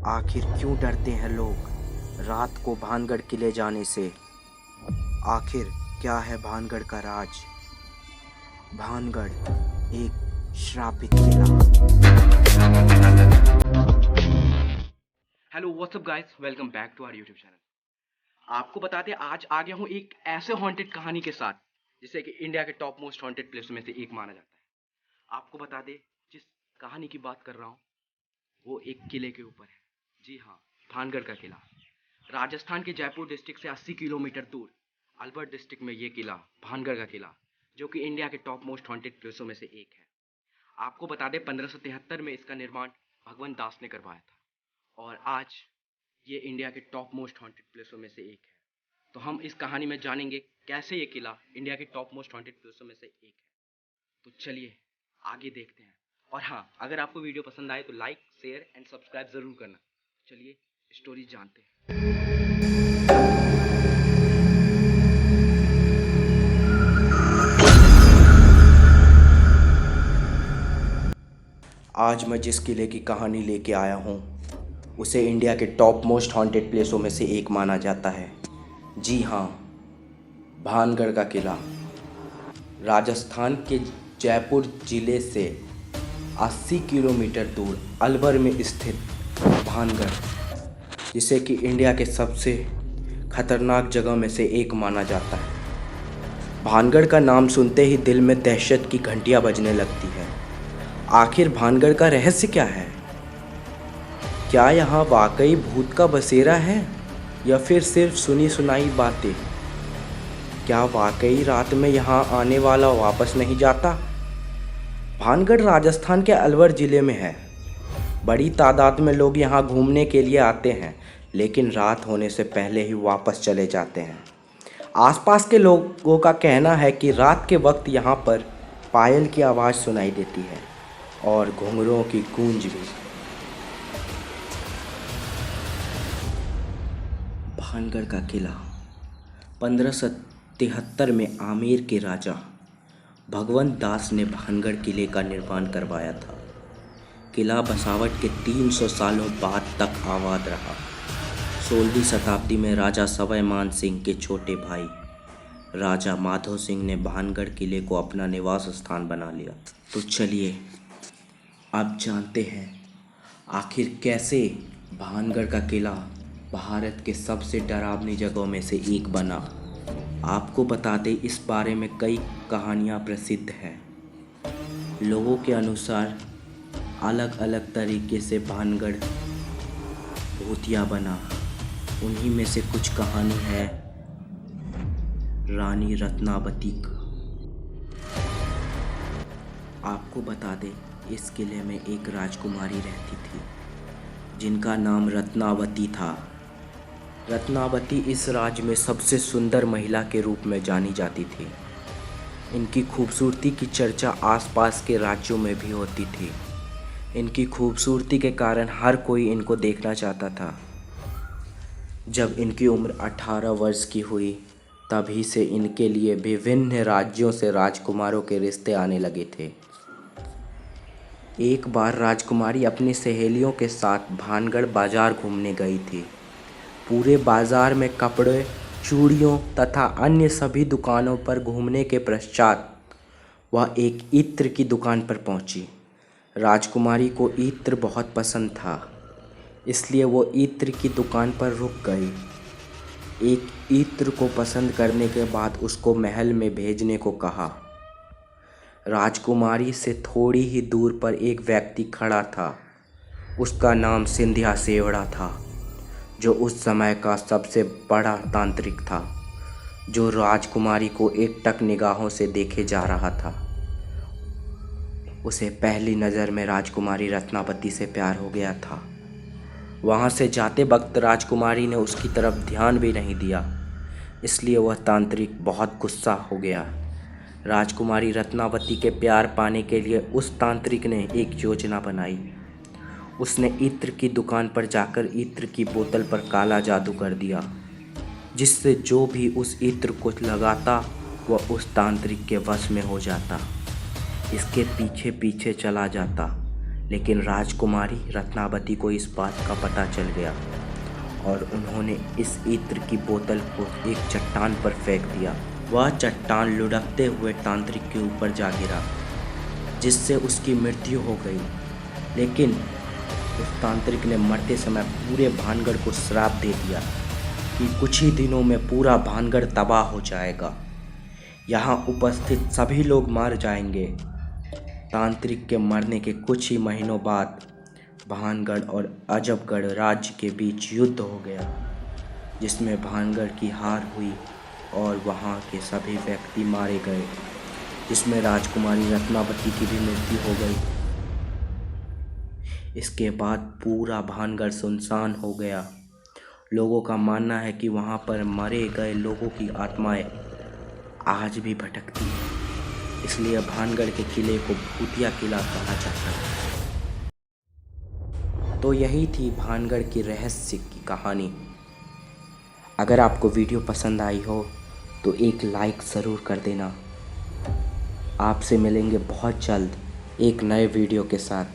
आखिर क्यों डरते हैं लोग रात को भानगढ़ किले जाने से? आखिर क्या है भानगढ़ का राज? भानगढ़ एक श्रापित किला। Hello what's up guys, welcome back to our YouTube channel. आपको बता दें, आज आ गया हूँ एक ऐसे हॉन्टेड कहानी के साथ जिसे कि इंडिया के टॉप मोस्ट हॉन्टेड प्लेस में से एक माना जाता है। आपको बता दें, जिस कहानी की बात कर रहा हूँ वो एक किले के ऊपर है। जी हाँ, भानगढ़ का किला। राजस्थान के जयपुर डिस्ट्रिक्ट से 80 किलोमीटर दूर अलवर डिस्ट्रिक्ट में ये किला, भानगढ़ का किला, जो कि इंडिया के टॉप मोस्ट हॉन्टेड प्लेसों में से एक है। आपको बता दें, 1573 में इसका निर्माण भगवंत दास ने करवाया था और आज ये इंडिया के टॉप मोस्ट हॉन्टेड प्लेसों में से एक है। तो हम इस कहानी में जानेंगे कैसे ये किला इंडिया के टॉप मोस्ट हॉन्टेड प्लेसों में से एक है। तो चलिए आगे देखते हैं। और हाँ, अगर आपको वीडियो पसंद आए तो लाइक, शेयर एंड सब्सक्राइब ज़रूर करना। चलिए स्टोरी जानते हैं। आज मैं जिस किले की कहानी लेके आया हूँ उसे इंडिया के टॉप मोस्ट हॉन्टेड प्लेसों में से एक माना जाता है। जी हाँ, भानगढ़ का किला। राजस्थान के जयपुर ज़िले से 80 किलोमीटर दूर अलवर में स्थित भानगढ़, जिसे कि इंडिया के सबसे खतरनाक जगह में से एक माना जाता है। भानगढ़ का नाम सुनते ही दिल में दहशत की घंटियां बजने लगती है। आखिर भानगढ़ का रहस्य क्या है? क्या यहाँ वाकई भूत का बसेरा है या फिर सिर्फ सुनी सुनाई बातें? क्या वाकई रात में यहाँ आने वाला वापस नहीं जाता? भानगढ़ राजस्थान के अलवर ज़िले में है। बड़ी तादाद में लोग यहाँ घूमने के लिए आते हैं, लेकिन रात होने से पहले ही वापस चले जाते हैं। आसपास के लोगों का कहना है कि रात के वक्त यहाँ पर पायल की आवाज़ सुनाई देती है और घुंघरूओं की गूंज भी। भानगढ़ का किला 1573 में आमेर के राजा भगवंत दास ने भानगढ़ किले का निर्माण करवाया था। किला बसावट के 300 सालों बाद तक आबाद रहा। 16वीं शताब्दी में राजा सवाई मान सिंह के छोटे भाई राजा माधो सिंह ने भानगढ़ किले को अपना निवास स्थान बना लिया। तो चलिए अब जानते हैं आखिर कैसे भानगढ़ का किला भारत के सबसे डरावनी जगहों में से एक बना। आपको बता दें, इस बारे में कई कहानियाँ प्रसिद्ध हैं। लोगों के अनुसार अलग अलग तरीके से भानगढ़ भूतिया बना। उन्हीं में से कुछ कहानी है रानी रत्नावती का। आपको बता दें, इस किले में एक राजकुमारी रहती थी जिनका नाम रत्नावती था। रत्नावती इस राज्य में सबसे सुंदर महिला के रूप में जानी जाती थी। इनकी खूबसूरती की चर्चा आसपास के राज्यों में भी होती थी। इनकी खूबसूरती के कारण हर कोई इनको देखना चाहता था। जब इनकी उम्र 18 वर्ष की हुई, तभी से इनके लिए विभिन्न राज्यों से राजकुमारों के रिश्ते आने लगे थे। एक बार राजकुमारी अपनी सहेलियों के साथ भानगढ़ बाजार घूमने गई थी। पूरे बाजार में कपड़े, चूड़ियों तथा अन्य सभी दुकानों पर घूमने के पश्चात वह एक इत्र की दुकान पर पहुंची। राजकुमारी को इत्र बहुत पसंद था, इसलिए वो इत्र की दुकान पर रुक गई। एक इत्र को पसंद करने के बाद उसको महल में भेजने को कहा। राजकुमारी से थोड़ी ही दूर पर एक व्यक्ति खड़ा था। उसका नाम सिंधिया सेवड़ा था, जो उस समय का सबसे बड़ा तांत्रिक था, जो राजकुमारी को एकटक निगाहों से देखे जा रहा था। उसे पहली नज़र में राजकुमारी रत्नावती से प्यार हो गया था। वहाँ से जाते वक्त राजकुमारी ने उसकी तरफ ध्यान भी नहीं दिया, इसलिए वह तांत्रिक बहुत गुस्सा हो गया। राजकुमारी रत्नावती के प्यार पाने के लिए उस तांत्रिक ने एक योजना बनाई। उसने इत्र की दुकान पर जाकर इत्र की बोतल पर काला जादू कर दिया, जिससे जो भी उस इत्र को लगाता वह उस तांत्रिक के वश में हो जाता। इसके पीछे पीछे चला जाता, लेकिन राजकुमारी रत्नावती को इस बात का पता चल गया और उन्होंने इस इत्र की बोतल को एक चट्टान पर फेंक दिया। वह चट्टान लुढ़कते हुए तांत्रिक के ऊपर जा गिरा, जिससे उसकी मृत्यु हो गई। लेकिन उस तांत्रिक ने मरते समय पूरे भानगढ़ को श्राप दे दिया कि कुछ ही दिनों में पूरा भानगढ़ तबाह हो जाएगा, यहाँ उपस्थित सभी लोग मर जाएंगे। तांत्रिक के मरने के कुछ ही महीनों बाद भानगढ़ और अजबगढ़ राज्य के बीच युद्ध हो गया, जिसमें भानगढ़ की हार हुई और वहाँ के सभी व्यक्ति मारे गए, जिसमें राजकुमारी रत्नावती की भी मृत्यु हो गई। इसके बाद पूरा भानगढ़ सुनसान हो गया। लोगों का मानना है कि वहाँ पर मरे गए लोगों की आत्माएं आज भी भटकती हैं, इसलिए भानगढ़ के किले को भूतिया किला कहा जाता है। तो यही थी भानगढ़ की रहस्य की कहानी। अगर आपको वीडियो पसंद आई हो तो एक लाइक ज़रूर कर देना। आपसे मिलेंगे बहुत जल्द एक नए वीडियो के साथ।